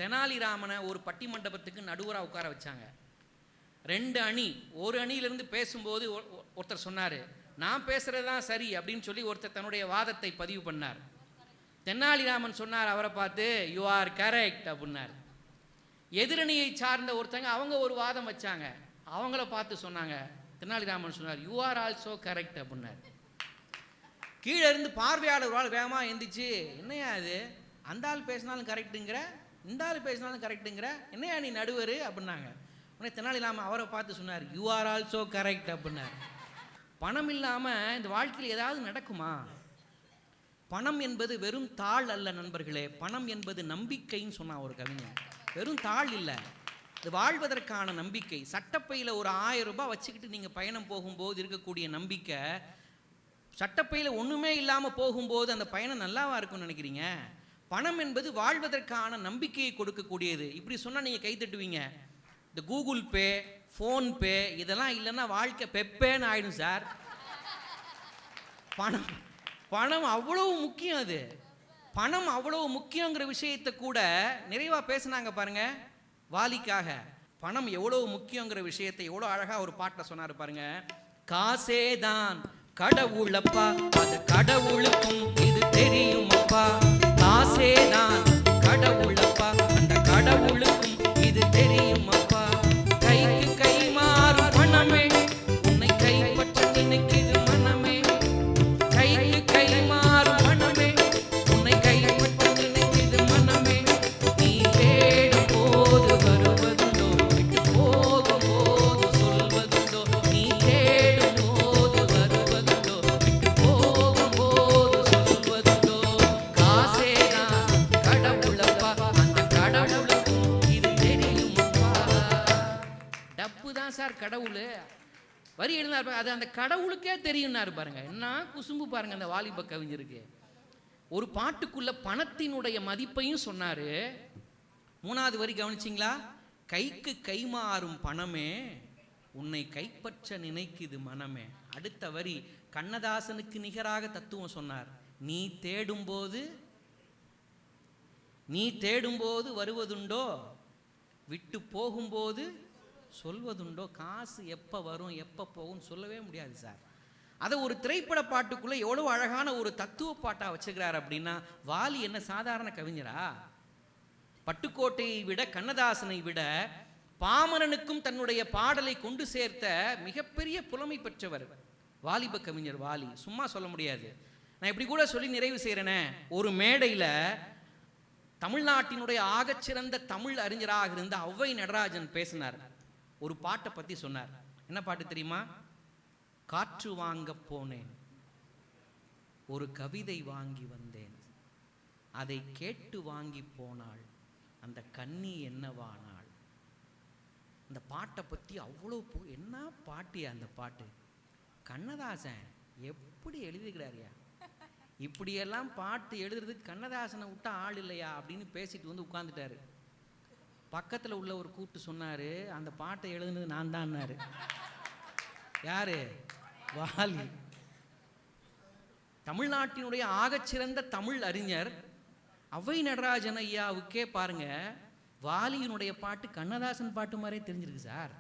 தெனாலிராமனை ஒரு பட்டி மண்டபத்துக்கு நடுவராக உட்கார வச்சாங்க. 2 அணி. ஒரு அணியிலிருந்து பேசும்போது ஒருத்தர் சொன்னார், நான் பேசுகிறது தான் சரி அப்படின்னு சொல்லி ஒருத்தர் தன்னுடைய வாதத்தை பதிவு பண்ணார். தெனாலிராமன் சொன்னார் அவரை பார்த்து, யூ ஆர் கரெக்ட் அப்படின்னார். எதிரணியை சார்ந்த ஒருத்தங்க அவங்க ஒரு வாதம் வச்சாங்க. அவங்கள பார்த்து சொன்னாங்க, தெனாலிராமன் சொன்னார், யூ ஆர் ஆல்சோ கரெக்ட் அப்படின்னார். கீழே இருந்து பார்வையாளர் வாழ் வேகமாக எந்திரிச்சு, என்னையா அது, அந்த ஆள் பேசினாலும் கரெக்டுங்கிற, இந்த ஆள் பேசினாலும் கரெக்டுங்கிற, என்னையா நீ நடுவர் அப்படின்னாங்க. உடனே தெனாலிராமன் அவரை பார்த்து சொன்னார், யூ ஆர் ஆல்சோ கரெக்ட் அப்படின்னார். பணம் இல்லாமல் இந்த வாழ்க்கையில் ஏதாவது நடக்குமா? பணம் என்பது வெறும் தாள் அல்ல நண்பர்களே, பணம் என்பது நம்பிக்கைன்னு சொன்னான் ஒரு கவிஞன். வெறும் தாள் இல்லை, இது வாழ்வதற்கான நம்பிக்கை. சட்டப்பையில் ஒரு 1000 ரூபாய் வச்சுக்கிட்டு நீங்கள் பயணம் போகும்போது இருக்கக்கூடிய நம்பிக்கை, சட்டப்பையில் ஒன்றுமே இல்லாமல் போகும்போது அந்த பயணம் நல்லாவா இருக்கும்னு நினைக்கிறீங்க? பணம் என்பது வாழ்வதற்கான நம்பிக்கையை கொடுக்கக்கூடியது. இப்படி சொன்னால் நீங்கள் கை தட்டுவீங்க. இந்த கூகுள் பே, ஃபோன்பே இதெல்லாம் இல்லைன்னா வாழ்க்கை பெப்பேன்னு ஆயிடும் சார். பணம் பணம் அவ்வளவு முக்கியம். அது பணம் அவ்வளவு முக்கியங்கிற விஷயத்தை கூட நிறைவா பேசினாங்க பாருங்க வாலிக்காக. பணம் எவ்வளவு முக்கியங்கிற விஷயத்தை எவ்வளோ அழகா ஒரு பாட்டில் சொன்னார் பாருங்க. காசேதான் கடவுளப்பா, அது கடவுளுக்கும் இது தெரியும் அப்பா. காசேதான் கடவுளப்பா, அந்த கடவுளுக்கும் இது தெரியும் அப்பா. கைக்கு கை மாறும் பணமே, உன்னை கைப்பற்ற நினைக்குது மனமே. கைக்கு கை மாறும் பணமே, உன்னை கைப்பற்ற நினைக்குது மனமே. நீ தேடும் போது வருவதுண்டோ, விட்டு போகும் போது சொல்வதுண்டோ. நீ தேடும் போது வருவதுண்டோ, விட்டு போகும் போது சொல்வதுண்டோ. காசேதான் கடவுளப்பா, அந்த கடவுளுக்கும் இது தெரியுமப்பா. டப்பு தான் சார் கடவுள். வரி எழுதினார், அது அந்த கடவுளுக்கே தெரியும்னாரு பாருங்க. என்ன குசும்பு பாருங்க அந்த வாலிப கவிஞருக்கு. ஒரு பாட்டுக்குள்ள பணத்தினுடைய மதிப்பையும் சொன்னாரு. 3வது வரி கவனிச்சிங்களா? கைக்கு கை மாறும் பணமே, உன்னை கைப்பற்ற நினைக்குது மனமே. அடுத்த வரி கண்ணதாசனுக்கு நிகராக தத்துவம் சொன்னார். நீ தேடும்போது வருவதுண்டோ, விட்டு போகும்போது சொல்வதுண்டோ. காசு எப்போ வரும் எப்போ போகும் சொல்லவே முடியாது சார். அதை ஒரு திரைப்பட பாட்டுக்குள்ளே எவ்வளோ அழகான ஒரு தத்துவ பாட்டாக வச்சுக்கிறார் அப்படின்னா, வாலி என்ன சாதாரண கவிஞரா? பட்டுக்கோட்டையை விட கண்ணதாசனை விட பாமரனுக்கும் தன்னுடைய பாடலை கொண்டு சேர்த்த மிகப்பெரிய புலமை பெற்றவர் வாலிப கவிஞர் வாலி. சும்மா சொல்ல முடியாது. நான் இப்படி கூட சொல்லி நிறைவு செய்கிறேனே, ஒரு மேடையில் தமிழ்நாட்டினுடைய ஆகச்சிறந்த தமிழ் அறிஞராக இருந்த ஔவை நடராஜன் பேசினார். ஒரு பாட்டை பற்றி சொன்னார். என்ன பாட்டு தெரியுமா? காற்று வாங்க போனேன், ஒரு கவிதை வாங்கி வந்தேன், அதை கேட்டு வாங்கி போனாள், அந்த கன்னி என்னவானாள். அந்த பாட்டை பற்றி அவ்வளோ என்ன பாட்டியா அந்த பாட்டு. கண்ணதாசன் எப்படி எழுதுகிறாரியா? இப்படியெல்லாம் பாட்டு எழுதுறதுக்கு கண்ணதாசனை விட்டா ஆள் இல்லையா அப்படின்னு பேசிட்டு வந்து உட்கார்ந்துட்டாரு. பக்கத்தில் உள்ள ஒரு கூப்பிட்டு சொன்னார், அந்த பாட்டை எழுதுனது நான் தான்னாரு. யாரு? வாலி. தமிழ்நாட்டினுடைய ஆகச்சிறந்த தமிழ் அறிஞர் ஔவை நடராஜன் ஐயாவுக்கே பாருங்க, வாலியினுடைய பாட்டு கண்ணதாசன் பாட்டு மாதிரியே தெரிஞ்சிருக்கு சார்.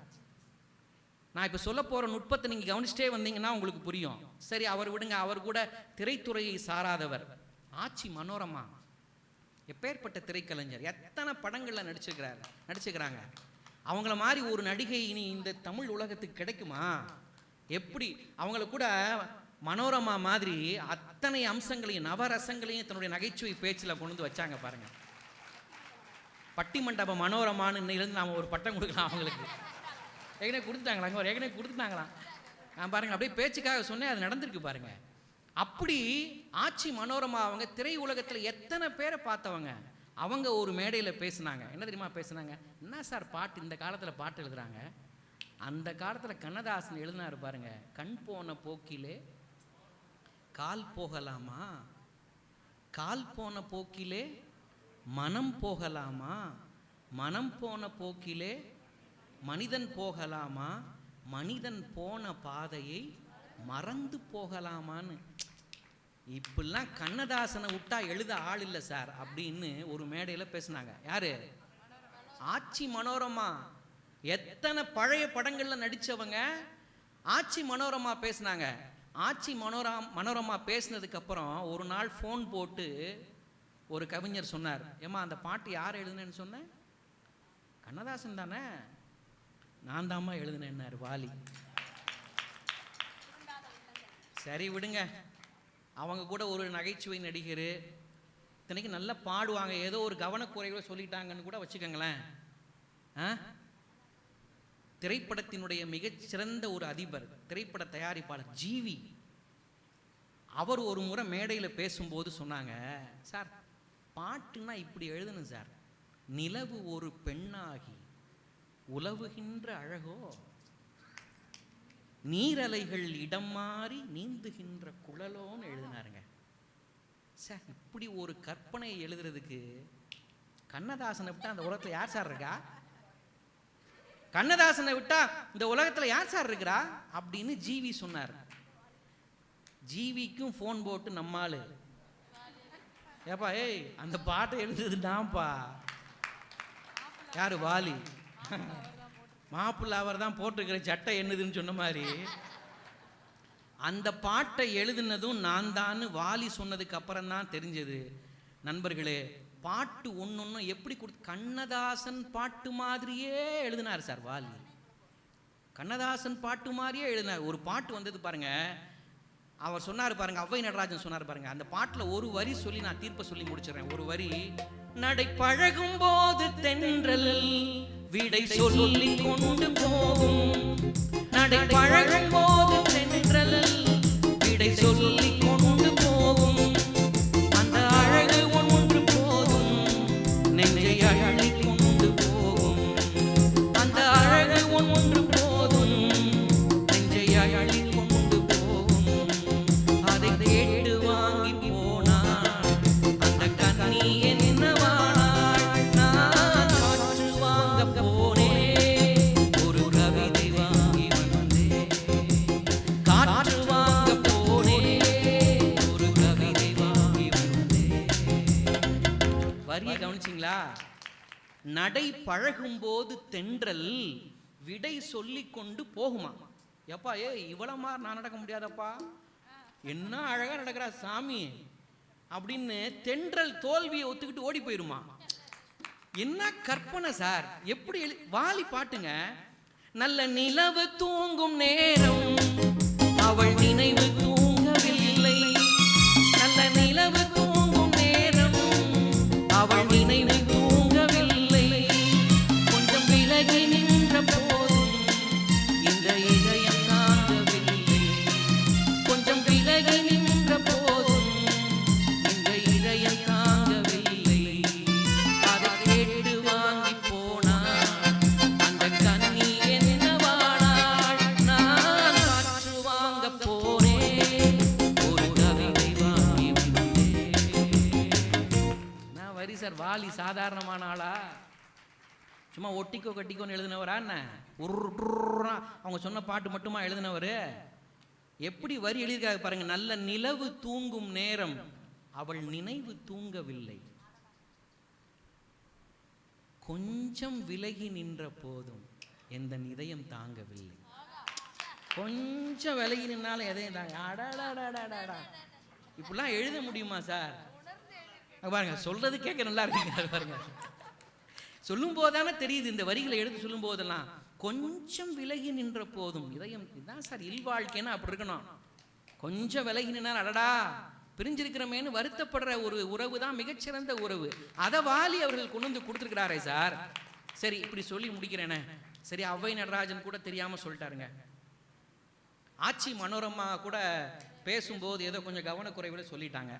நான் இப்போ சொல்ல போகிற நுட்பத்தை நீங்கள் கவனிச்சிட்டே வந்தீங்கன்னா உங்களுக்கு புரியும். சரி, அவர் விடுங்க, அவர் கூட திரைத்துறையை சாராதவர். ஆச்சி மனோரமா எப்பேற்பட்ட திரைக்கலைஞர், எத்தனை படங்களில் நடிச்சுக்கிறாங்க. அவங்கள மாதிரி ஒரு நடிகை இனி இந்த தமிழ் உலகத்துக்கு கிடைக்குமா? எப்படி அவங்கள கூட மனோரமா மாதிரி அத்தனை அம்சங்களையும் நவரசங்களையும் தன்னுடைய நகைச்சுவை பேச்சில் கொண்டு வந்து வச்சாங்க பாருங்க. பட்டிமண்டப மனோரமான்னு இன்னிலிருந்து நாம் ஒரு பட்டம் கொடுக்கலாம் அவங்களுக்கு. ஏற்கனவே கொடுத்துட்டாங்களாம். நான் பாருங்க அப்படியே பேச்சுக்காக சொன்னேன், அது நடந்திருக்கு பாருங்க. அப்படி ஆச்சி மனோரமா அவங்க திரை உலகத்தில் எத்தனை பேரை பார்த்தவங்க. அவங்க ஒரு மேடையில் பேசினாங்க. என்ன தெரியுமா பேசினாங்க? என்ன சார் பாட்டு, இந்த காலத்தில் பாட்டு எழுதுறாங்க, அந்த காலத்தில் கண்ணதாசன் எழுதினார் பாருங்க. கண் போன போக்கிலே கால் போகலாமா, கால் போன போக்கிலே மனம் போகலாமா, மனம் போன போக்கிலே மனிதன் போகலாமா, மனிதன் போன பாதையை மறந்து போகலாமான்னு. இப்படிலாம் கண்ணதாசனை விட்டா எழுத ஆள் இல்லை சார் அப்படின்னு ஒரு மேடையில் பேசினாங்க. யாரு? ஆச்சி மனோரமா எத்தனை பழைய படங்கள்ல நடிச்சவங்க ஆச்சி மனோரமா பேசினாங்க. ஆச்சி மனோரமா பேசினதுக்கு அப்புறம் ஒரு நாள் ஃபோன் போட்டு ஒரு கவிஞர் சொன்னார், ஏமா அந்த பாட்டு யார் எழுதுனேன்னு சொன்னேன்? கண்ணதாசன் தானே. நான் தாம்மா எழுதுனேன்னாரு வாலி. சரி விடுங்க, அவங்க கூட ஒரு நகைச்சுவை நடிகர், இத்தனைக்கு நல்லா பாடுவாங்க, ஏதோ ஒரு கவனக்குறைவை சொல்லிட்டாங்கன்னு கூட வச்சுக்கோங்களேன். திரைப்படத்தினுடைய மிகச்சிறந்த ஒரு அதிபர், திரைப்பட தயாரிப்பாளர் ஜிவி, அவர் ஒரு முறை மேடையில் பேசும்போது சொன்னாங்க, சார் பாட்டுன்னா இப்படி எழுதணும் சார், நிலவு ஒரு பெண்ணாகி உலவுகின்ற அழகோ, நீரலைகள் இடம் மாறி நீந்துகின்ற குழலோன்னு எழுதினாருங்க. சார் இப்படி ஒரு கற்பனையை எழுதுறதுக்கு கண்ணதாசனை விட்டா அந்த உலகத்தில் யார் சார் இருக்கா? கண்ணதாசனை விட்டா இந்த உலகத்தில் யார் சார் இருக்கிறா அப்படின்னு ஜிவி சொன்னார். ஜிவிக்கும் ஃபோன் போட்டு நம்மாளு, ஏப்பா ஏய் அந்த பாட்டை எழுதுறது நான்ப்பா. யாரு? வாலி. மாப்பிள்ள அவர் தான் போட்டிருக்கிற சட்டை என்னதுன்னு சொன்ன மாதிரி அந்த பாட்டை எழுதுனதும் நான் தான் வாலி சொன்னதுக்கு அப்புறம் தான் தெரிஞ்சது. நண்பர்களே, பாட்டு ஒன்னொன்னு எப்படி கண்ணதாசன் பாட்டு மாதிரியே எழுதினார் சார் வாலி. கண்ணதாசன் பாட்டு மாதிரியே எழுதினார். ஒரு பாட்டு வந்தது பாருங்க, அவர் சொன்னார் பாருங்க, அவ்வை நடராஜன் சொன்னார் பாருங்க, அந்த பாட்டில் ஒரு வரி சொல்லி நான் தீர்ப்பை சொல்லி முடிச்சிடறேன். ஒரு வரி, நடை பழகும் போது தென்றல் விடை சொல்லி கொண்டு போகும், நடை பழகும் போது தென்றல் விடை சொல்லி கொண்டு போகும், அந்த அழகு ஒன்று போதும் நெஞ்சை அழகி கொண்டு போகும், அந்த அழகு ஒன்று போதும் நெஞ்சை அழகி கொண்டு போகும், அதை கேட்டு வாங்கி போனாள் அந்த கண்ணி என்னவானாள், நான் காற்று வாங்க போனேன் ஒரு கவிதை வாங்கி வந்தேன், காற்று வாங்க போனேன் ஒரு கவிதை வாங்கி வந்தேன். வரியை கவனிச்சிங்களா? நடை பழகும் போது தென்றல் விடை சொல்லி கொண்டு போகுமா. எப்பா ஏ இவ்வளவு மாதிரி நான் நடக்க முடியாதப்பா, என்ன அழகா நடக்கிறா சாமி அப்படின்னு தென்றல் தோல்வியை ஒத்துக்கிட்டு ஓடி போயிருமா. என்ன கற்பனை சார், எப்படி வாலி பாட்டுங்க. நல்ல நிலவு தூங்கும் நேரம் அவள் நினைவு தூங்கவில்லை, நல்ல நிலவு தூங்கும் நேரம் அவள் நினைவு தூங்கவில்லை, கொஞ்சம் விலகி நின்ற போதும் இந்த இதயம் தாங்கவில்லை, கொஞ்சம் விலகி நின்ற போதும் இந்த இதயம் தாங்கவில்லை, அதை கேட்டு வாங்கி போனாள் அந்த கண்ணி என்னவானாள், நான் காற்று வாங்க போனேன் ஒரு கவிதை வாங்கி வந்தேன். நான் வரி சார், வாலி சாதாரணமான ஆளா? சும்மா ஒட்டிக்கோ கட்டிக்கோன்னு எழுதினவரா என்ன? அவங்க சொன்ன பாட்டு மட்டுமா எழுதினவர்? எப்படி வரி எழுதியிருக்காங்க பாருங்க. நல்ல நிலவு தூங்கும் நேரம் அவள் நினைவு தூங்கவில்லை, கொஞ்சம் விலகி நின்ற போதும் எந்த இதயம் தாங்கவில்லை. கொஞ்சம் விலகி நின்னாலும் எதையும் தாங்க. அடாடாடாடாடா, இப்படிலாம் எழுத முடியுமா சார்? பாருங்க, சொல்றது கேட்க நல்லா இருக்கு பாருங்க. சொல்லும் போதானே தெரியுது, இந்த வரிகளை எடுத்து சொல்லும் போதெல்லாம் கொஞ்சம் விலகி நின்ற போதும் இதயம். இதுதான் சார் இல்வாழ்க்கைன்னு அப்படி இருக்கணும். கொஞ்சம் விலகி நின்னால் அடடா பிரிஞ்சிருக்கிறமேன்னு வருத்தப்படுற ஒரு உறவு தான் மிகச்சிறந்த உறவு. அதை வாலி அவர்கள் கொண்டு வந்து கொடுத்துருக்கிறாரே சார். சரி, இப்படி சொல்லி முடிக்கிறேனே. சரி, அவ்வை நடராஜன் கூட தெரியாம சொல்லிட்டாருங்க. ஆச்சி மனோரமா கூட பேசும்போது ஏதோ கொஞ்சம் கவனக்குறைவில் சொல்லிட்டாங்க.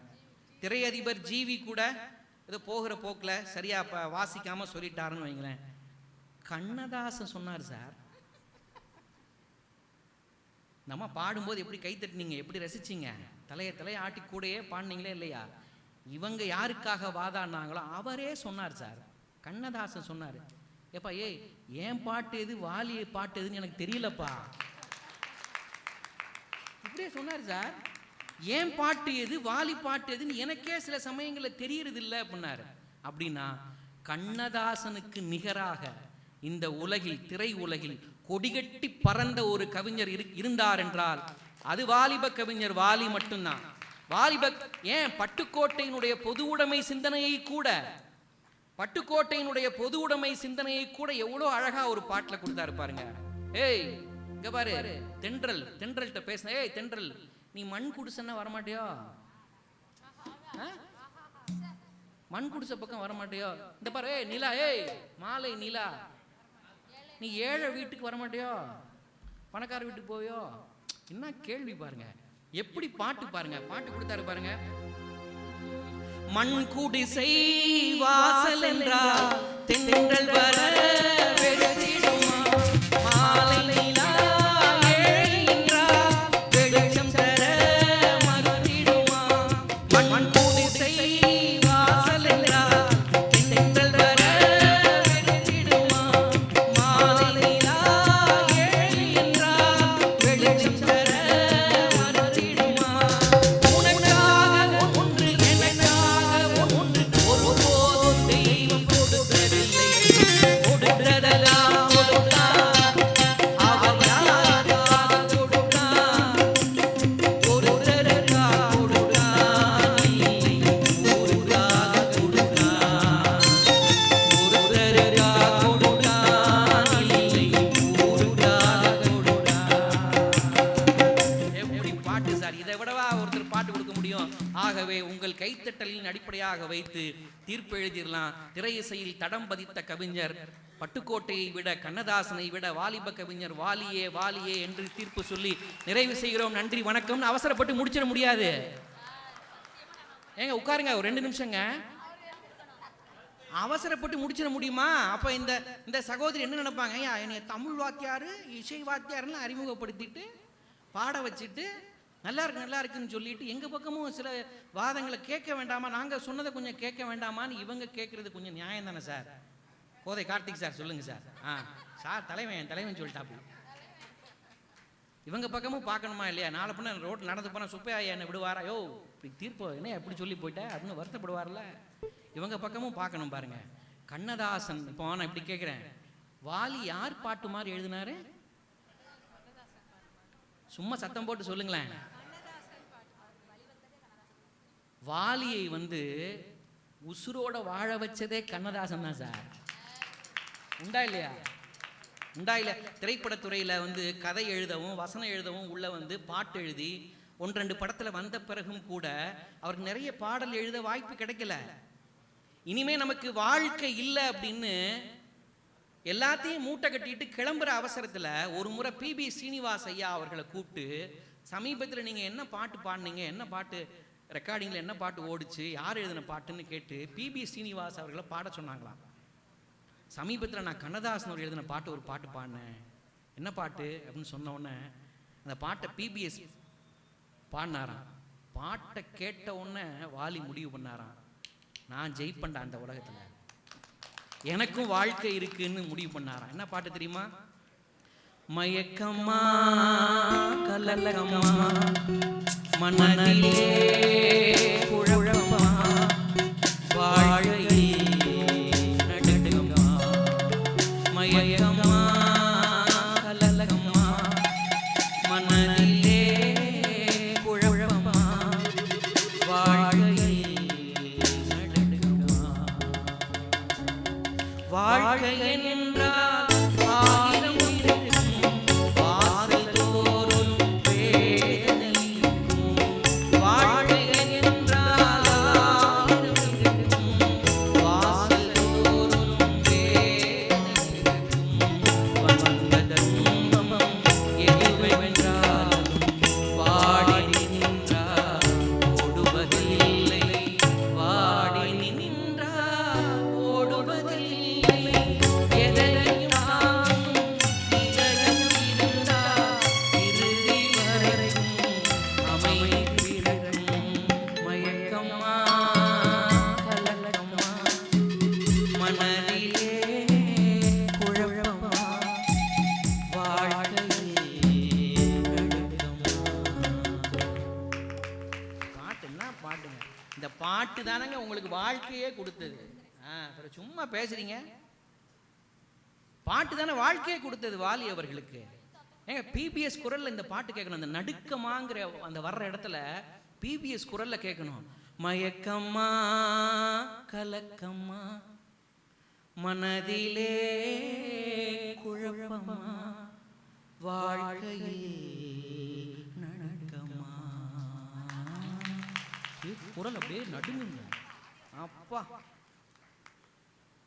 திரையதிபர் ஜிவி கூட ஏதோ போகிற போக்கில் சரியா வாசிக்காம சொல்லிட்டாருன்னு வைங்களேன். கண்ணதாசன் சொன்னார் சார், நம்ம பாடும்போது எப்படி கை தட்டினீங்க, எப்படி ரசிச்சிங்க, தலையை ஆட்டி கூடையே பாடினீங்களே இல்லையா? இவங்க யாருக்காக வாதாடினாங்களோ அவரே சொன்னார் சார். கண்ணதாசன் சொன்னார், ஏப்பா ஏய் ஏன் பாட்டு எது வாலி பாட்டு எதுன்னு எனக்கு தெரியலப்பா, இப்படியே சொன்னார் சார். ஏன் பாட்டு எது வாலி பாட்டு எதுன்னு எனக்கே சில சமயங்களில் தெரியறது இல்லை அப்படின்னாரு. அப்படின்னா கண்ணதாசனுக்கு நிகராக இந்த உலகில், திரை உலகில் கொடிகட்டி பறந்த ஒரு கவிஞர் இருந்தார் என்றால் அது வாலிப கவிஞர் வாலி மட்டும்தான். வாலிப ஏன் பட்டுக்கோட்டையினுடைய பொது உடைமை சிந்தனையை கூட, பட்டுக்கோட்டையினுடைய பொது உடைமை சிந்தனையை கூட எவ்வளோ அழகா ஒரு பாட்டில் கொடுத்தாரு பாருங்க. ஏய் இங்க பாரு, தென்றல், தென்றல்கிட்ட பேசின, ஏய் தென்றல், நீ மண் குடிசன்னா வரமாட்டியோ? மண் குடிசை பக்கம் வரமாட்டியோ? இந்த பாரு, ஏய் நிலா, ஏய் மாலை நிலா, நீ ஏழை வீட்டுக்கு வரமாட்டியோ? பணக்கார வீட்டுக்கு போவியோ? என்ன கேள்வி பாருங்க, எப்படி பாட்டு பாருங்க, பாட்டு கொடுத்தாரு பாருங்க. மண் குடிசை வாசல் என்றால் தென்றல் வர வெறுத்திடுமா, மாலை நிலா ஏழை என்றால் வெளிச்சம் தர மறுத்திடுமா. மண் குடிசை வாசல் என்றால் தென்றல் வர வெறுத்திடுமா, மாலை நிலா ஏழை என்றால் வெளிச்சம் தர மறுத்திடுமா. உனக்காக ஒன்று, எனக்காக ஒன்று, ஒருபோதும் தெய்வம் கொடுத்ததில்லை, கொடுத்ததெல்லாம் கொடுத்தார், அவர் யாருக்காக கொடுத்தார், ஒருத்தருக்காக கொடுத்தார், இல்லை ஊருக்காக கொடுத்தார், ஒருத்தருக்காக கொடுத்தார், இல்லை ஊருக்காக கொடுத்தார். எப்படி பாட்டு சார், இதை விடவா ஒருத்தர் பாட்டு கொடுக்க முடியும்? ஆகவே உங்கள் கைத்தட்டலின் அடிப்படையாக வைத்து தீர்ப்பு எழுதிடலாம். திரை இசையில் தடம் பதித்த கவிஞர் பட்டுக்கோட்டையை விட, கண்ணதாசனை விட வாலிப கவிஞர் வாலியே வாலியே என்று தீர்ப்பு சொல்லி நிறைவு செய்கிறோம். நன்றி, வணக்கம். அவசரப்பட்டு முடிச்சிட முடியாது. ஏங்க உட்காருங்க ஒரு 2 நிமிஷங்க. அவசரப்பட்டு முடிச்சிட முடியுமா? அப்ப இந்த சகோதரி என்ன நினைப்பாங்க, ஐயா என்னைய தமிழ் வாத்தியாரு இசை வாத்தியாருன்னு அறிமுகப்படுத்திட்டு பாட வச்சுட்டு நல்லா இருக்கு நல்லா இருக்குன்னு சொல்லிட்டு எங்க பக்கமும் சில வாதங்களை கேட்க வேண்டாமா, நாங்க சொன்னதை கொஞ்சம் கேட்க வேண்டாமான்னு இவங்க கேட்கறது கொஞ்சம் நியாயம் தானே சார்? கோதை கார்த்திக் சார் சொல்லுங்க சார். சார் தலைவன் சொல்லிட்டாப்பு. இவங்க பக்கமும் பார்க்கணுமா இல்லையா? நாளை பண்ண ரோட் நடந்து போனா சுப்பையா என்னை விடுவாரா, யோ இப்படி தீர்ப்போ என்ன எப்படி சொல்லி போயிட்டா அப்படின்னு வருத்தப்படுவார்ல. இவங்க பக்கமும் பார்க்கணும் பாருங்க. கண்ணதாசன், இப்போ நான் இப்படி கேட்குறேன், வாலி யார் பாட்டு மாதிரி எழுதினாரு? சும்மா சத்தம் போட்டு சொல்லுங்களேன். வாலியை உசுரோட வாழ வச்சதே கண்ணதாசன் தான் சார். உண்டா இல்லையா? உண்டா இல்லையா? திரைப்படத்துறையில் கதை எழுதவும் வசனம் எழுதவும் உள்ள பாட்டு எழுதி 1-2 படத்தில் வந்த பிறகும் கூட அவருக்கு நிறைய பாடல் எழுத வாய்ப்பு கிடைக்கல. இனிமே நமக்கு வாழ்க்கை இல்லை அப்படின்னு எல்லாத்தையும் மூட்டை கட்டிட்டு கிளம்புற அவசரத்தில் ஒரு முறை பிபி ஸ்ரீனிவாஸ் ஐயா அவர்களை கூப்பிட்டு, சமீபத்தில் நீங்கள் என்ன பாட்டு பாடினீங்க, என்ன பாட்டு ரெக்கார்டிங்கில் என்ன பாட்டு ஓடிச்சு, யார் எழுதின பாட்டுன்னு கேட்டு பிபி ஸ்ரீனிவாஸ் அவர்களை பாட சொன்னாங்களாம். சமீபத்தில் நான் கண்ணதாசன் அவர் எழுதின பாட்டு ஒரு பாட்டு பாடினேன், என்ன பாட்டு அப்படின்னு சொன்ன உடனே அந்த பாட்டை பிபிஎஸ் பாடினாராம். பாட்டை கேட்ட உடனே வாலி முடிவு பண்ணாராம், நான் ஜெயிப்பேன்டா அந்த உலகத்தில், எனக்கும் வாழ்க்கை இருக்குன்னு முடிவு பண்ணாராம். என்ன பாட்டு தெரியுமா? மயக்கமா கலலகமா மனதிலே குழப்பமா வாழ்க்கையே நடுங்கமா, மயக்கமா கலலகமா மனதிலே குழப்பமா வாழ்க்கையே நடுங்கமா. வாழ்க்கை என்றால் ஆயிரம் இருக்கும், வாசல் தோறும் வேதனை இருக்கும். வாழ்க்கை என்றால் ஆயிரம் இருக்கும், வாசல் தோறும் வேதனை இருக்கும். வந்த துன்பம் எதுவென்றாலும் வாடி நின்றால் ஓடுவதில்லை, வாடி நின்றால் ஓடுவதில்லை. பாட்டு தானங்க உங்களுக்கு வாழ்க்கையே கொடுத்தது. சும்மா பேசுறீங்க. பாட்டு தானே வாழ்க்கையை கொடுத்தது வாலி அவர்களுக்கு. ஏங்க பிபிஎஸ் குரல்ல இந்த பாட்டு கேட்கணும். அந்த நடுக்கமாங்கிற அந்த வர்ற இடத்துல பிபிஎஸ் குரல்ல கேட்கணும். மயக்கம்மா கலக்கம்மா மனதிலே குழப்பமா வாழ்க்கையில் நடுக்கமா. குரல் அப்படியே நடுங்குங்க. அப்பா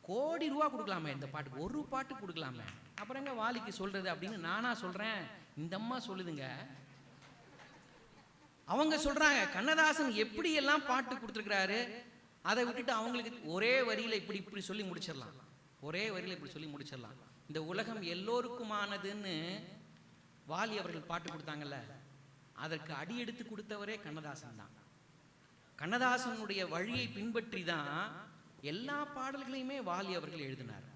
கோடி ரூபா கொடுக்கலாமே இந்த பாட்டுக்கு, ஒரு பாட்டு கொடுக்கலாமே. அப்புறம் எங்க வாலிக்கு சொல்றது அப்படின்னு நானா சொல்றேன், இந்த அம்மா சொல்லுதுங்க. அவங்க சொல்றாங்க கண்ணதாசன் எப்படி எல்லாம் பாட்டு கொடுத்துருக்கிறாரு, அதை விட்டுட்டு அவங்களுக்கு ஒரே வரியில இப்படி சொல்லி முடிச்சிடலாம். ஒரே வரியில இப்படி சொல்லி முடிச்சிடலாம். இந்த உலகம் எல்லோருக்குமானதுன்னு வாலி அவர்கள் பாட்டு கொடுத்தாங்கல்ல, அதற்கு அடி எடுத்து கொடுத்தவரே கண்ணதாசன் தான். கண்ணதாசனுடைய வழியை பின்பற்றி தான் எல்லா பாடல்களையுமே வாலி அவர்கள் எழுதினார்.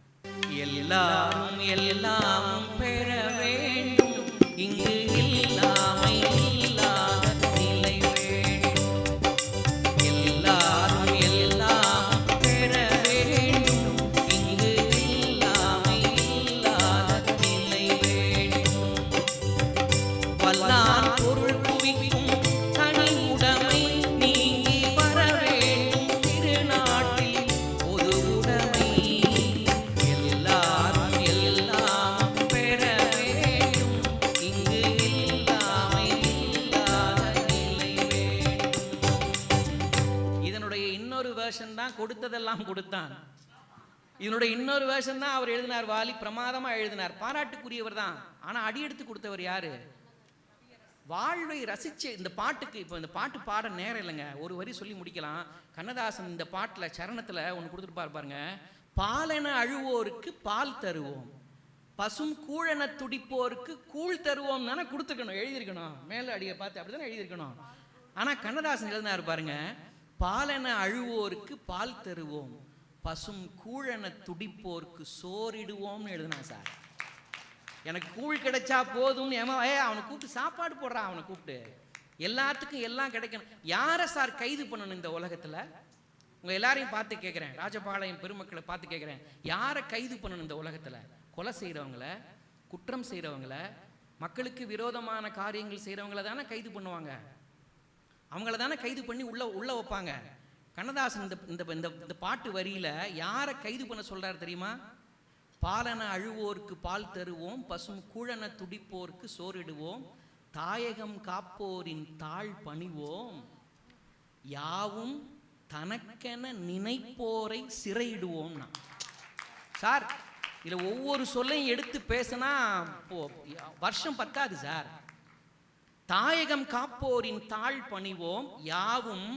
எல்லாரும் எல்லாம் பெற வேண்டும், இங்கு இல்லாமை இல்லாத நிலை வேண்டும். எல்லாரும் எல்லாம் பெற வேண்டும், இங்கு இல்லாமை இல்லாத நிலை வேண்டும். வல்லான் பொருள் குவிக்கும் தனி உடைமை நீங்கி வர வேண்டும் திருநாட்டில் பொது உடைமை. எல்லாரும் எல்லாம் பெற வேண்டும், இங்கு இல்லாமை இல்லாத நிலை வேண்டும். இதனுடைய இன்னொரு வேர்ஷன் தான் கொடுத்ததெல்லாம் கொடுத்தான். இதனுடைய இன்னொரு வேர்ஷன் தான் அவர் எழுதினார். வாலி பிரமாதமா எழுதினார், பாராட்டுக்குரியவர் தான். ஆனா அடி எடுத்து கொடுத்தவர் யாரு? வாழ்வை ரசிச்சு இந்த பாட்டுக்கு. இப்போ இந்த பாட்டு பாட நேரம் இல்லைங்க, ஒரு வரி சொல்லி முடிக்கலாம். கண்ணதாசன் இந்த பாட்டில் சரணத்தில் ஒன்று கொடுத்துட்டு பாருங்க. பாலென அழுவோருக்கு பால் தருவோம், பசும் கூழென துடிப்போருக்கு கூழ் தருவோம் தானே கொடுத்துருக்கணும், எழுதியிருக்கணும். மேல அடியை பார்த்து அப்படி தானே எழுதியிருக்கணும். ஆனால் கண்ணதாசன் எழுதினார் பாருங்க, பாலென அழுவோருக்கு பால் தருவோம், பசும் கூழென துடிப்போருக்கு சோறிடுவோம்னு எழுதினா சார். எனக்கு கூழ் கிடைச்சா போதும்னு அவனை கூப்பிட்டு சாப்பாடு போடுறான். அவனை கூப்பிட்டு எல்லாத்துக்கும் எல்லாம் கிடைக்கணும். யாரை சார் கைது பண்ணணும் இந்த உலகத்தில்? உங்கள் எல்லாரையும் பார்த்து கேட்குறேன், ராஜபாளையம் பெருமக்களை பார்த்து கேட்குறேன், யாரை கைது பண்ணணும் இந்த உலகத்தில்? கொலை செய்கிறவங்கள, குற்றம் செய்கிறவங்கள, மக்களுக்கு விரோதமான காரியங்கள் செய்கிறவங்கள தானே கைது பண்ணுவாங்க. அவங்கள தானே கைது பண்ணி உள்ள வைப்பாங்க. கண்ணதாசன் இந்த பாட்டு வரியில் யாரை கைது பண்ண சொல்கிறாரு தெரியுமா? பாலன அழுவோருக்கு பால் தருவோம், பசும் கூழன துடிப்போருக்கு சோறிடுவோம், தாயகம் காப்போரின் தாழ் பணிவோம், யாவும் தனக்கென நினைப்போரை சிறையிடுவோம்னா. சார் இதில் ஒவ்வொரு சொல்லையும் எடுத்து பேசினா வருஷம் பத்தாது சார். தாயகம் காப்போரின் தாழ் பணிவோம், யாவும்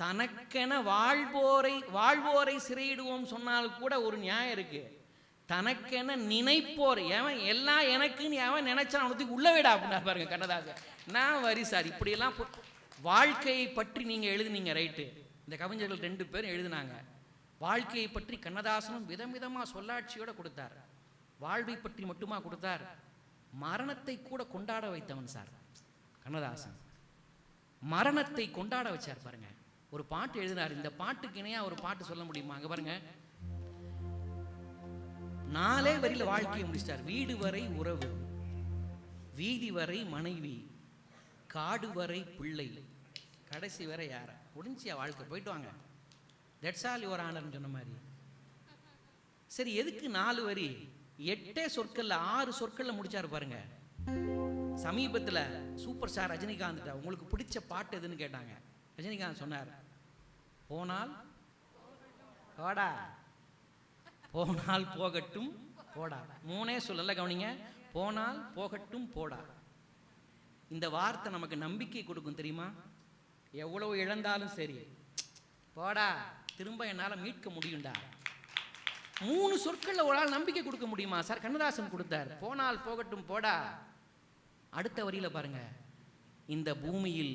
தனக்கென வாழ்வோரை சிறையிடுவோம் சொன்னால் கூட ஒரு நியாயம் இருக்கு. தனக்கென நினைப்போர், எவன் எல்லாம் எனக்குன்னு எவன் நினைச்சான் அவனுக்கு உள்ள விடா அப்படின்னா பாருங்க கண்ணதாசன். நான் வரி சார் இப்படியெல்லாம் வாழ்க்கையை பற்றி நீங்கள் எழுதுனீங்க ரைட்டு. இந்த கவிஞர்கள் 2 பேரும் எழுதினாங்க. வாழ்க்கையை பற்றி கண்ணதாசனும் விதமாக சொல்லாட்சியோட கொடுத்தார். வாழ்வை பற்றி மட்டுமா கொடுத்தார், மரணத்தை கூட கொண்டாட வைத்தவன் சார் கண்ணதாசன். மரணத்தை கொண்டாட வச்சார் பாருங்க. ஒரு பாட்டு எழுதினார். இந்த பாட்டுக்கு இணையா ஒரு பாட்டு சொல்ல முடியுமா? அங்க பாருங்க, 4 வரியில வாழ்க்கையை முடிச்சிட்டார். வீடு வரை உறவு, வீதி வரை மனைவி, காடு வரை பிள்ளை, கடைசி வரை யார முடிஞ்சியா வாழ்க்கை, போயிட்டு வாங்க, தட்ஸ் ஆல் யுவர் ஆனர்னு சொன்ன மாதிரி. சரி எதுக்கு 4 வரி? 8 சொற்கள்ல 6 சொற்கள்ல முடிச்சாரு பாருங்க. சமீபத்தில் சூப்பர் ஸ்டார் ரஜினிகாந்த் உங்களுக்கு பிடிச்ச பாட்டு எதுன்னு கேட்டாங்க. ரஜினிகாந்த் சொன்னார், போனால் போடா, போனால் போகட்டும் போடா. 3 சொல்லல, கவனிங்க. போனால் போகட்டும் போடா. இந்த வார்த்தை நமக்கு நம்பிக்கை கொடுக்கும் தெரியுமா? எவ்வளவு இழந்தாலும் சரி, போடா, திரும்ப என்னால் மீட்க முடியும்டா. 3 சொற்கள்ல ஒரு ஆள் நம்பிக்கை கொடுக்க முடியுமா சார்? கண்ணதாசன் கொடுத்தார். போனால் போகட்டும் போடா. அடுத்த வரியில பாருங்க, இந்த பூமியில்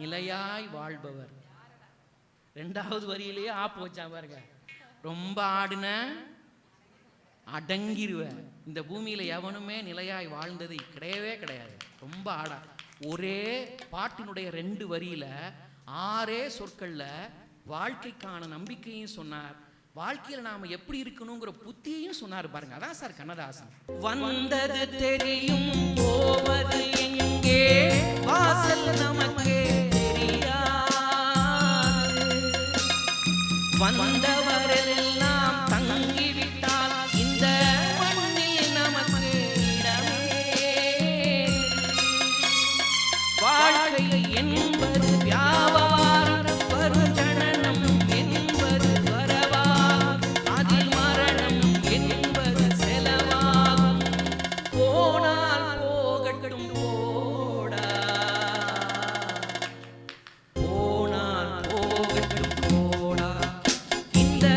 நிலையாய் வாழ்பவர். 2வது வரியிலேயே ஆப்பு வச்சா பாருங்க, ரொம்ப ஆடுன அடங்கிருவ. இந்த பூமியில எவனுமே நிலையாய் வாழ்ந்தது கிடையவே கிடையாது. ரொம்ப ஆடா. ஒரே பாட்டினுடைய 2 வரியில 6 சொற்கள்ல வாழ்க்கைக்கான நம்பிக்கையும் சொன்னார், வாழ்க்கையில நாம எப்படி இருக்கணுங்கிற புத்தியையும் சொன்னாரு பாருங்க. அதான் சார் கண்ணதாசன். வந்தது தெரியும் போவது எங்கே, வாசல் நமக்கே தெரியாது, வந்தவரெல்லாம் தங்கிவிட்டால் இந்த மண்ணில் நமக்கு இடமே. வாழ்க்கை என்பது வியாபாரம், வருஜனனம் என்பது வரவாகும், அதில் மரணம் என்பது செலவாகும். போனால் போகட்டும் போடா, போனால் போகட்டும் போடா, இந்த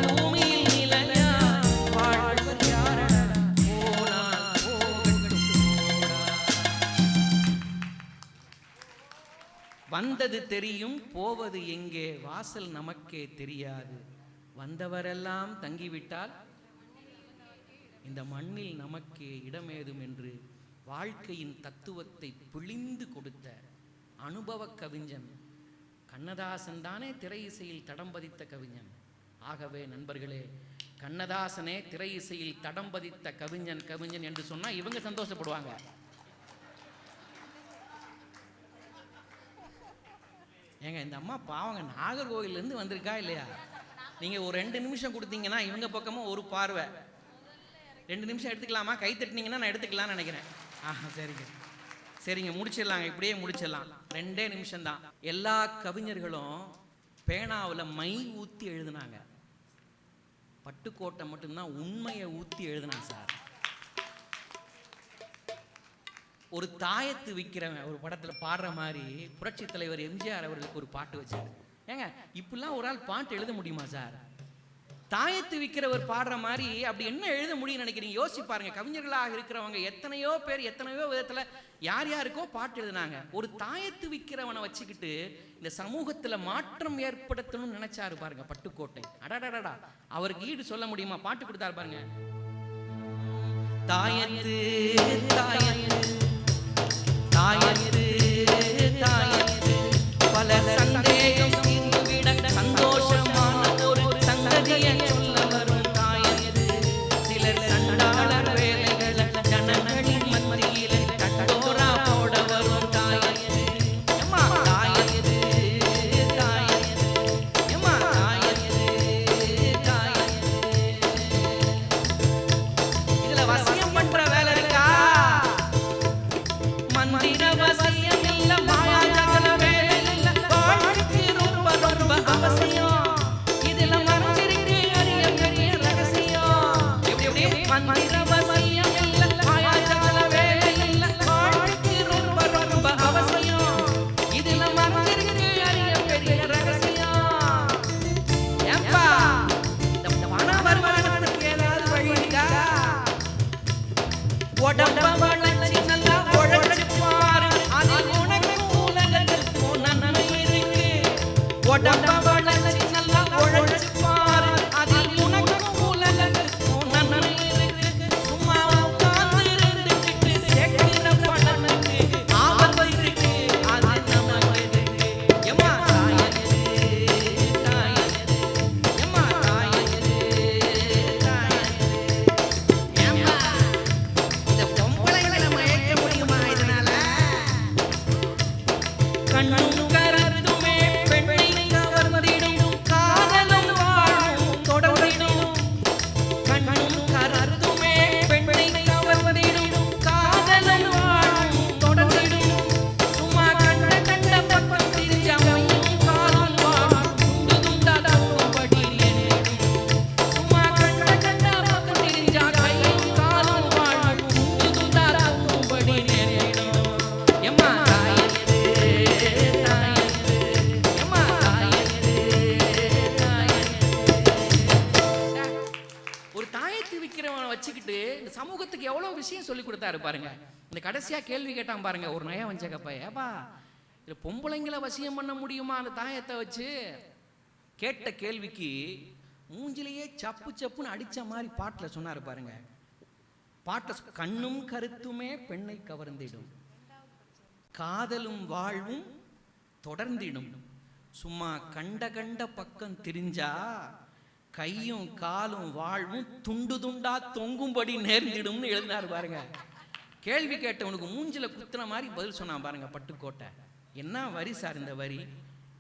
பூமியில் நிலையாய் வாழ்வது யாரடா, போனால் போகட்டும் போடா. வந்தது தெரியும் போவது எங்கே, வாசல் நமக்கே தெரியாது, வந்தவரெல்லாம் தங்கிவிட்டால் இந்த மண்ணில் நமக்கே இடமேதும் என்று வாழ்க்கையின் தத்துவத்தை பிழிந்து கொடுத்த அனுபவ கவிஞன் கண்ணதாசன் தானே திரை இசையில் தடம் பதித்த கவிஞன். ஆகவே நண்பர்களே, கண்ணதாசனே திரை இசையில் தடம் பதித்த கவிஞன் கவிஞன் என்று சொன்னா இவங்க சந்தோஷப்படுவாங்க. ஏங்க இந்த அம்மா பாவங்க நாகர்கோவிலேருந்து வந்திருக்கா இல்லையா? நீங்கள் ஒரு 2 நிமிஷம் கொடுத்தீங்கன்னா இவங்க பக்கமும் ஒரு பார்வை. 2 நிமிஷம் எடுத்துக்கலாமா? கை தட்டினீங்கன்னா நான் எடுத்துக்கலாம்னு நினைக்கிறேன். சரிங்க சரிங்க, முடிச்சிடலாங்க, இப்படியே முடிச்சிடலாம். 2 நிமிஷம்தான். எல்லா கவிஞர்களும் பேனாவில் மை ஊற்றி எழுதுனாங்க, பட்டுக்கோட்டை மட்டும்தான் உண்மையை ஊற்றி எழுதுனாங்க சார். ஒரு தாயத்து விற்கிறவன் ஒரு படத்தில் பாடுற மாதிரி புரட்சி தலைவர் எம்ஜிஆர் அவர்களுக்கு ஒரு பாட்டு வச்சார். ஏங்க இப்படிலாம் ஒரு ஆள் பாட்டு எழுத முடியுமா சார்? தாயத்து விற்கிறவர் பாடுற மாதிரி அப்படி என்ன எழுத முடியும்னு நினைக்கிறீங்க? யோசிச்சு பாருங்க. கவிஞர்களாக இருக்கிறவங்க எத்தனையோ பேர் எத்தனையோ விதத்தில் யார் யாருக்கோ பாட்டு எழுதினாங்க. ஒரு தாயத்து விற்கிறவனை வச்சுக்கிட்டு இந்த சமூகத்தில் மாற்றம் ஏற்படுத்தணும்னு நினைச்சாரு பாருங்க பட்டுக்கோட்டை. அடடடடா, அவருக்கு ஈடு சொல்ல முடியுமா? பாட்டு கொடுத்தாரு பாருங்க. தாயத்து தாயத்து தாயத்து தாயத்து, பல சந்தேகம் தீர்ந்துவிட சந்தோஷமான ஒரு சங்கதியை சொல்ல வரும் தாயத்து. சிலர் சண்டாளர் வேலைகளை ஜனங்களின் மத்தியில் கட்டோரா போட வரும் தாயத்து. எம்மா தாயத்து தாயத்து, எம்மா தாயத்து தாயத்து. இதுல வசியம் பண்ற வேலை இருக்கா? மந்திர வசியம் இல்ல, மாயாஜால வேலை இல்ல, வாழ்க்கைக்கு ரொம்ப ரொம்ப அவசியம். இதுல மறைஞ்சிருக்கு அரிய பெரிய ரகசியம். எப்படி மந்திர வசியம் இல்ல, மாயாஜால வேலை இல்ல, வாழ்க்கைக்கு ரொம்ப ரொம்ப அவசியம். இதுல மறைஞ்சிருக்கு அரிய பெரிய ரகசியம். ஏப்பா இந்த பணம் வருமானத்துக்கு ஏதாவது வழி இருக்கா? உடம்ப வளர்ச்சி நல்லா உழைச்சு பாரு, அதில் உனக்கு உலகத்துக்கு நன்மை இருக்கு. உடம்ப வளர்ச்சி நல்லா உழைச்சு பாரு, அதில் உனக்கு உலகத்துக்கு நன்மை இருக்கு. சும்மா உட்கார்ந்து இருந்துக்கிட்டு சேர்க்கிற பணனுக்கு ஆபத்து இருக்கு, அது நமக்கு இருக்கு. எம்மா தாயத்து தாயத்து, எம்மா தாயத்து தாயத்து. ஏம்மா இந்த பொம்பளைங்களை மயக்க முடியுமா இதனால? கண்ணும் கருத்துமே பெண்ணை கவர்ந்திடும், காதலும் வாழும் தொடர்ந்திடும். கண்ணும் கருத்துமே பெண்ணை கவர்ந்திடும், காதலும் வாழும் தொடர்ந்திடும். சும்மா கண்ட கண்ட பக்கம் திரிஞ்சமையும் காலம் வாழும் துண்டு துண்டா தப்பும்படி நேரிடும். சும்மா கண்ட கண்ட பக்கம் திரிஞ்சா கையும் காலம் வாழும் துண்டு துண்டா தப்பும்படி நேரிடும். எம்மா தாயத்து தாயத்து, எம்மா தாயத்து தாயத்து. ஒரு தாயத்து விற்கிறவனை வச்சுக்கிட்டு இந்த சமூகத்துக்கு எவ்வளவு விஷயம் சொல்லி கொடுத்தாரு பாருங்க. இந்த கடைசியா கேள்வி கேட்டான் பாருங்க ஒரு நய வஞ்சகப்பா, ஏப்பா இதுல பொம்பளைங்களை வசியம் பண்ண முடியுமா அந்த தாயத்தை வச்சு? கேட்ட கேள்விக்கு மூஞ்சிலேயே சப்பு சப்புன்னு அடிச்ச மாதிரி பாட்டுல சொன்னாரு பாருங்க. பாட்ட கண்ணும் கருத்துமே பெண்ணை கவர்ந்திடும், காதலும் வாழ்வும் தொடர்ந்திடும். சும்மா கண்ட கண்ட பக்கம் திரிஞ்சா கையும் காலும் வாழ்வும் துண்டு துண்டா தொங்கும்படி நேர்ந்திடும்னு எழுதினார் பாருங்க. கேள்வி கேட்டவனுக்கு மூஞ்சில குத்துன மாதிரி பதில் சொன்னான் பாருங்க பட்டுக்கோட்டை. என்ன வரி சார் இந்த வரி?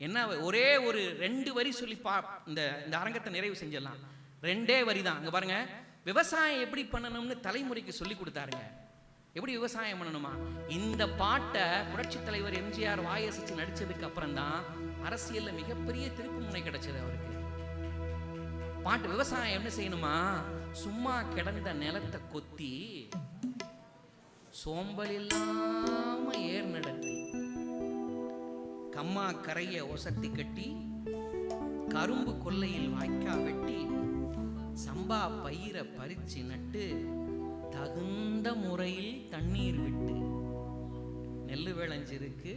என்ன ஒரே ஒரு 2 வரி சொல்லி இந்த அரங்கத்தை நிறைவு செஞ்சிடலாம். 2 வரி தான். அங்க பாருங்க, விவசாயம் எப்படி பண்ணணும்னு தலைமுறைக்கு சொல்லி கொடுத்தாருங்க. எப்படி விவசாயம் பண்ணணுமா? இந்த பாட்டை புரட்சி தலைவர் எம்ஜிஆர் வாயசிச்சு நடிச்சதுக்கு அப்புறம் தான் அரசியல்ல மிகப்பெரிய திருப்பு முனை கிடைச்சது அவருக்கு. பாட்டு விவசாயம் என்ன செய்யணுமா? சும்மா கிடந்த நிலத்தை கொத்தி சோம்பல் இல்லாம ஏர் நடத்தி, கம்மா கரைய ஒசத்தி கட்டி, கரும்பு கொல்லையில் வாய்க்கா வெட்டி, சம்பா பயிரை பறிச்சு நட்டு, தகுந்த முறையில் தண்ணீர் விட்டு, நெல்லு விளைஞ்சிருக்கு,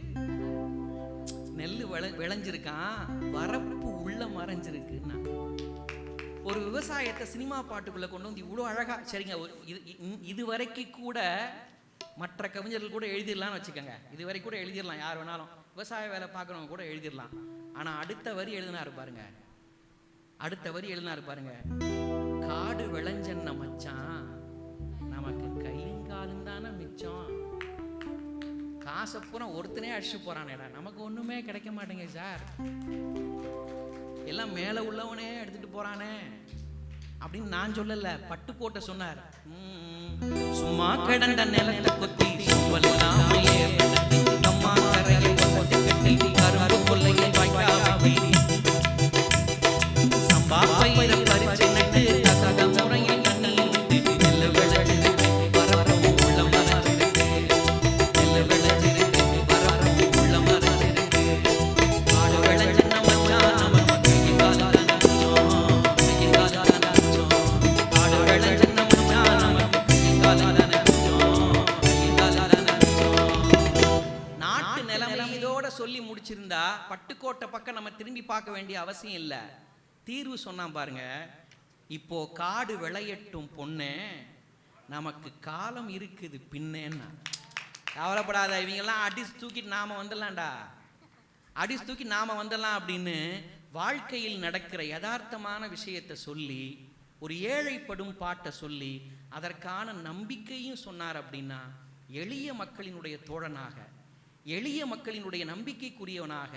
நெல்லு விளைஞ்சிருக்கான், வரப்பு உள்ள மறைஞ்சிருக்குன்னா ஒரு விவசாயத்தை சினிமா பாட்டுக்குள்ள கொண்டு வந்து இவ்வளோ அழகா. சரிங்க, இது வரைக்கும் கூட மற்ற கவிஞர்கள் கூட எழுதிடலாம்னு வச்சுக்கோங்க. இது வரைக்கும் கூட எழுதிடலாம், யார் வேணாலும் விவசாய வேலை பார்க்குறவங்க கூட எழுதிடலாம். ஆனா அடுத்த வரி எழுதினாரு பாருங்க, அடுத்த வரி எழுதினாரு பாருங்க, காடு விளைஞ்சன்ன மச்சான் நமக்கு கைங்காலும் தானே மிச்சம், காசை பூரா ஒருத்தனே அடிச்சு போறானேடா, நமக்கு ஒண்ணுமே கிடைக்க மாட்டேங்க சார், எல்லாம் மேல உள்ளவனே எடுத்துட்டு போறானே அப்படின்னு நான் சொல்லல, பட்டுக்கோட்டை சொன்னார். சும்மா கிடந்த நிலத்தை கொத்தி கம்மா கரையை கட்டி, கரும்பு கொல்லையை வாய்க்கா வெட்டி, சம்பா பயிரை பறிச்சு நட்டு, தகுந்த முறையில் தண்ணீர் விட்டு, நெல்லு விளைஞ்சிருக்கு வரப்பு உள்ள மறைஞ்சிருக்கு, நெல்லு விளைஞ்சிருக்கு வரப்பு உள்ள மறைஞ்சிருக்கு, காடு விளைஞ்ச மச்சான் நமக்கு கைங்காலும் தானே மிச்சம், கைங்காலும் தானே மிச்சம், காடு விளைஞ்ச மச்சான் நமக்கு கைங்காலும் தானே மிச்சம், கைங்காலும் தானே மிச்சம். நாட்டு நிலைமை இதோட சொல்லி முடிச்சிருந்தா பட்டுக்கோட்டை பக்கம் நம்ம திரும்பி பார்க்க வேண்டிய அவசியம் இல்லை. தீர்வு சொன்னான் பாருங்க, இப்போ காடு விளையட்டும் பொண்ணு, நமக்கு காலம் இருக்குது பின்னேன்னா. கவலைப்படாத, இவங்கெல்லாம் அடிச்சு தூக்கிட்டு நாம வந்துடலாம்டா, அடிச்சு தூக்கி நாம வந்துடலாம் அப்படின்னு வாழ்க்கையில் நடக்கிற யதார்த்தமான விஷயத்தை சொல்லி, ஒரு ஏழைப்படும் பாட்டை சொல்லி அதற்கான நம்பிக்கையும் சொன்னார். அப்படின்னா எளிய மக்களினுடைய தோழனாக, எளிய மக்களினுடைய நம்பிக்கைக்குரியவனாக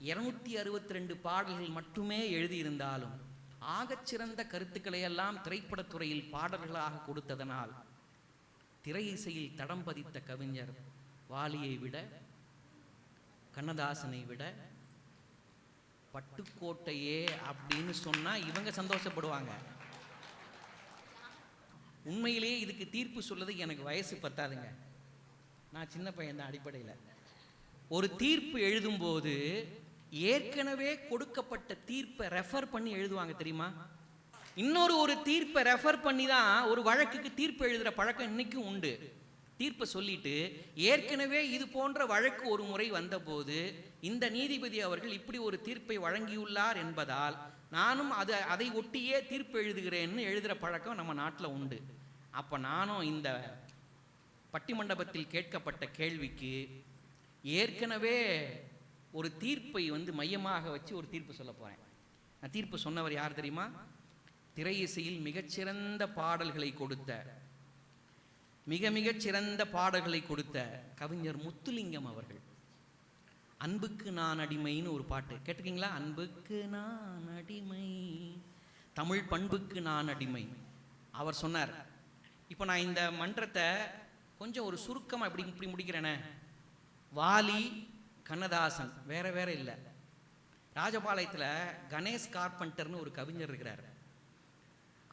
262 பாடல்கள் மட்டுமே எழுதியிருந்தாலும் ஆகச்சிறந்த கருத்துக்களை எல்லாம் திரைப்படத்துறையில் பாடல்களாக கொடுத்ததனால் திரை இசையில் தடம் பதித்த கவிஞர் வாலியை விட, கண்ணதாசனை விட பட்டுக்கோட்டையே அப்படின்னு சொன்னா இவங்க சந்தோஷப்படுவாங்க. உண்மையிலேயே இதுக்கு தீர்ப்பு சொல்றது எனக்கு வயசு பத்தாதுங்க, நான் சின்ன பையன் தான். அடிப்படையில் ஒரு தீர்ப்பு எழுதும்போது ஏற்கனவே கொடுக்கப்பட்ட தீர்ப்பை ரெஃபர் பண்ணி எழுதுவாங்க தெரியுமா? ஒரு தீர்ப்பை ரெஃபர் பண்ணி தான் ஒரு வழக்குக்கு தீர்ப்பு எழுதுகிற பழக்கம் இன்னைக்கும் உண்டு. தீர்ப்பை சொல்லிட்டு ஏற்கனவே இது போன்ற வழக்கு ஒரு முறை வந்தபோது இந்த நீதிபதி அவர்கள் இப்படி ஒரு தீர்ப்பை வழங்கியுள்ளார் என்பதால் நானும் அதை ஒட்டியே தீர்ப்பு எழுதுகிறேன்னு எழுதுகிற பழக்கம் நம்ம நாட்டில் உண்டு. அப்போ நானும் இந்த பட்டிமண்டபத்தில் கேட்கப்பட்ட கேள்விக்கு ஏற்கனவே ஒரு தீர்ப்பை மையமாக வச்சு ஒரு தீர்ப்பு சொல்ல போறேன். நான் தீர்ப்பு சொன்னவர் யார் தெரியுமா? திரை இசையில் மிகச்சிறந்த பாடல்களை கொடுத்த, மிகச் சிறந்த பாடல்களை கொடுத்த கவிஞர் முத்துலிங்கம் அவர்கள். அன்புக்கு நான் அடிமைன்னு ஒரு பாட்டு கேட்டிருக்கீங்களா? அன்புக்கு நான் அடிமை, தமிழ் பண்புக்கு நான் அடிமை. அவர் சொன்னார். இப்போ நான் இந்த மன்றத்தை கொஞ்சம் ஒரு சுருக்கமாக இப்படி முடிக்கிறேனே. வாலி, கண்ணதாசன் வேற இல்லை. ராஜபாளையத்தில் கணேஷ் கார்பெண்டர்னு ஒரு கவிஞர் இருக்கிறார்.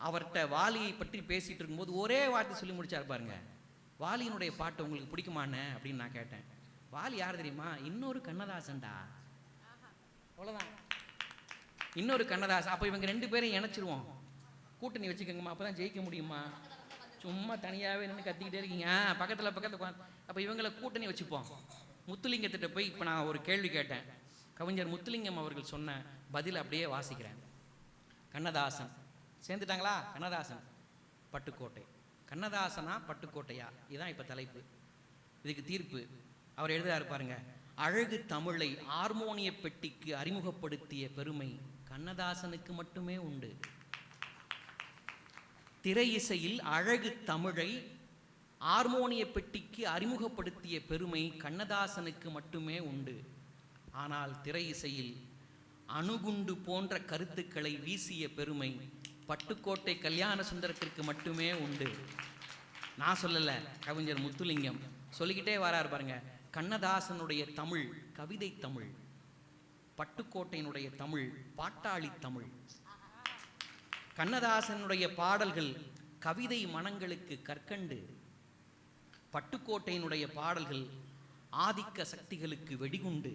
அவர்கிட்ட வாலியை பற்றி பேசிட்டு இருக்கும்போது ஒரே வார்த்தை சொல்லி முடிச்சார் பாருங்க, வாலியினுடைய பாட்டு உங்களுக்கு பிடிக்குமான்னு அப்படின்னு நான் கேட்டேன். வாலி யார் தெரியுமா? இன்னொரு கண்ணதாசன்டா, அவ்வளோதான், இன்னொரு கண்ணதாசன். அப்போ இவங்க 2 பேரையும் இணைச்சிருவோம், கூட்டணி வச்சுக்கோங்கம்மா, அப்போ தான் ஜெயிக்க முடியுமா? சும்மா தனியாகவே நின்று கத்திக்கிட்டே இருக்கீங்க, பக்கத்தில் அப்போ இவங்களை கூட்டணி வச்சுப்போம். முத்துலிங்கத்திட்ட போய் இப்போ நான் ஒரு கேள்வி கேட்டேன். கவிஞர் முத்துலிங்கம் அவர்கள் சொன்ன பதில் அப்படியே வாசிக்கிறேன். கண்ணதாசன் சேர்ந்துட்டாங்களா? கண்ணதாசன் பட்டுக்கோட்டை, கண்ணதாசனா பட்டுக்கோட்டையா? இதுதான் இப்போ தலைப்பு. இதுக்கு தீர்ப்பு அவர் எழுதுறாரு பாருங்க. அழகு தமிழை ஹார்மோனிய பெட்டிக்கு அறிமுகப்படுத்திய பெருமை கண்ணதாசனுக்கு மட்டுமே உண்டு. திரை இசையில் அழகு தமிழை ஹார்மோனிய பெட்டிக்கு அறிமுகப்படுத்திய பெருமை கண்ணதாசனுக்கு மட்டுமே உண்டு. ஆனால் திரை இசையில் அணுகுண்டு போன்ற கருத்துக்களை வீசிய பெருமை பட்டுக்கோட்டை கல்யாண சுந்தரத்திற்கு மட்டுமே உண்டு. நான் சொல்லல, கவிஞர் முத்துலிங்கம் சொல்லிக்கிட்டே வரார் பாருங்க. கண்ணதாசனுடைய தமிழ் கவிதை தமிழ், பட்டுக்கோட்டையினுடைய தமிழ் பாட்டாளி தமிழ். கண்ணதாசனுடைய பாடல்கள் கவிதை மனங்களுக்கு கற்கண்டு, பட்டுக்கோட்டையினுடைய பாடல்கள் ஆதிக்க சக்திகளுக்கு வெடிகுண்டு.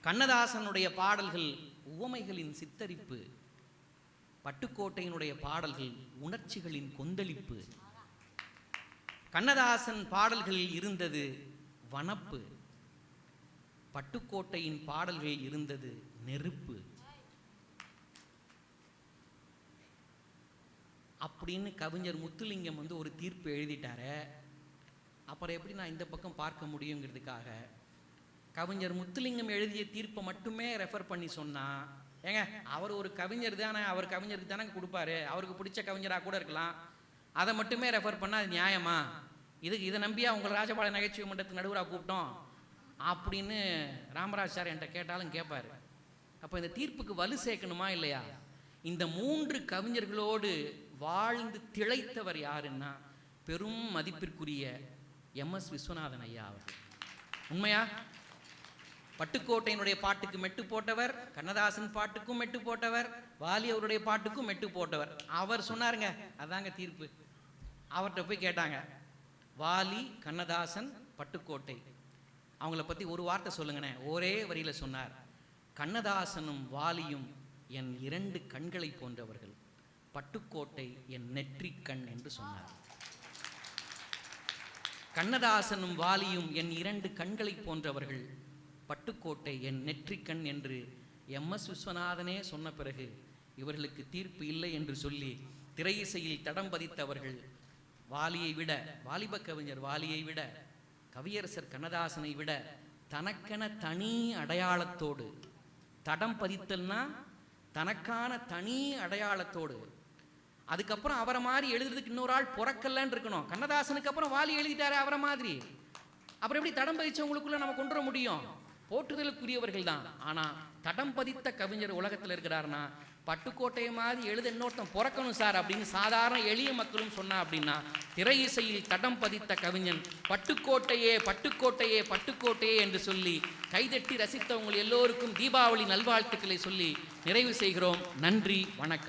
கண்ணதாசனுடைய பாடல்கள் உவமைகளின் சித்தரிப்பு, பட்டுக்கோட்டையினுடைய பாடல்கள் உணர்ச்சிகளின் கொந்தளிப்பு. கண்ணதாசன் பாடல்களில் இருந்தது வனப்பு, பட்டுக்கோட்டையின் பாடல்களில் இருந்தது நெருப்பு. அப்படின்னு கவிஞர் முத்துலிங்கம் ஒரு தீர்ப்பு எழுதிட்டாரு. அப்புறம் எப்படி நான் இந்த பக்கம் பார்க்க முடியுங்கிறதுக்காக கவிஞர் முத்துலிங்கம் எழுதிய தீர்ப்பை மட்டுமே ரெஃபர் பண்ணி சொன்னா, ஏங்க அவர் ஒரு கவிஞர் தானே, அவர் கவிஞருக்கு தானே கொடுப்பாரு, அவருக்கு பிடிச்ச கவிஞராக கூட இருக்கலாம், அதை மட்டுமே ரெஃபர் பண்ணால் அது நியாயமா? இதை நம்பியா உங்கள் ராஜபாளைய நகைச்சுவை மன்றத்துக்கு நடுவராக கூப்பிட்டோம் அப்படின்னு ராமராஜ் சார் என்கிட்ட கேட்டாலும் கேட்பார். அப்போ இந்த தீர்ப்புக்கு வலு சேர்க்கணுமா இல்லையா? இந்த 3 கவிஞர்களோடு வாழ்ந்து திளைத்தவர் யாருன்னா பெரும் மதிப்பிற்குரிய MS விஸ்வநாதன் ஐயா அவர். உண்மையா? பட்டுக்கோட்டையினுடைய பாட்டுக்கு மெட்டு போட்டவர், கண்ணதாசன் பாட்டுக்கும் மெட்டு போட்டவர், வாலி அவருடைய பாட்டுக்கும் மெட்டு போட்டவர். அவர் சொன்னாருங்க, அதாங்க தீர்ப்பு. அவர்கிட்ட போய் கேட்டாங்க, வாலி, கண்ணதாசன், பட்டுக்கோட்டை, அவங்கள பற்றி ஒரு வார்த்தை சொல்லுங்கண்ணே. ஒரே வரியில் சொன்னார், கண்ணதாசனும் வாலியும் என் 2 கண்களை போன்றவர்கள், பட்டுக்கோட்டை என் நெற்றிக் கண் என்று சொன்னார். கண்ணதாசனும் வாலியும் என் 2 கண்களை போன்றவர்கள், பட்டுக்கோட்டை என் நெற்றிக்கண் என்று MS விஸ்வநாதனே சொன்ன பிறகு இவர்களுக்கு தீர்ப்பு இல்லை என்று சொல்லி திரை இசையில் தடம் பதித்தவர்கள் வாலியை விட, வாலிப கவிஞர் வாலியை விட, கவியரசர் கண்ணதாசனை விட தனக்கென தனி அடையாளத்தோடு, தடம் பதித்தல்னா தனக்கான தனி அடையாளத்தோடு, அதுக்கப்புறம் அவரை மாதிரி எழுதுறதுக்கு இன்னொரு ஆள் பிறக்கலன்னு இருக்கணும். கண்ணதாசனுக்கு அப்புறம் வாலி எழுதிட்டாரு அவரை மாதிரி, அப்புறம் எப்படி தடம் பதிச்சவங்களுக்குள்ள நம்ம கொண்டு வர முடியும்? போற்றுதலுக்குரியவர்கள் தான். ஆனால் தடம் பதித்த கவிஞர் உலகத்தில் இருக்கிறாருன்னா பட்டுக்கோட்டையை மாதிரி எழுத இன்னொருத்தன் பிறக்கணும் சார் அப்படின்னு சாதாரண எளிய மக்களும் சொன்னா அப்படின்னா, திரை இசையில் தடம் பதித்த கவிஞன் பட்டுக்கோட்டையே பட்டுக்கோட்டையே பட்டுக்கோட்டையே என்று சொல்லி கைதட்டி ரசித்தவங்க எல்லோருக்கும் தீபாவளி நல்வாழ்த்துக்களை சொல்லி நிறைவு செய்கிறோம். நன்றி, வணக்கம்.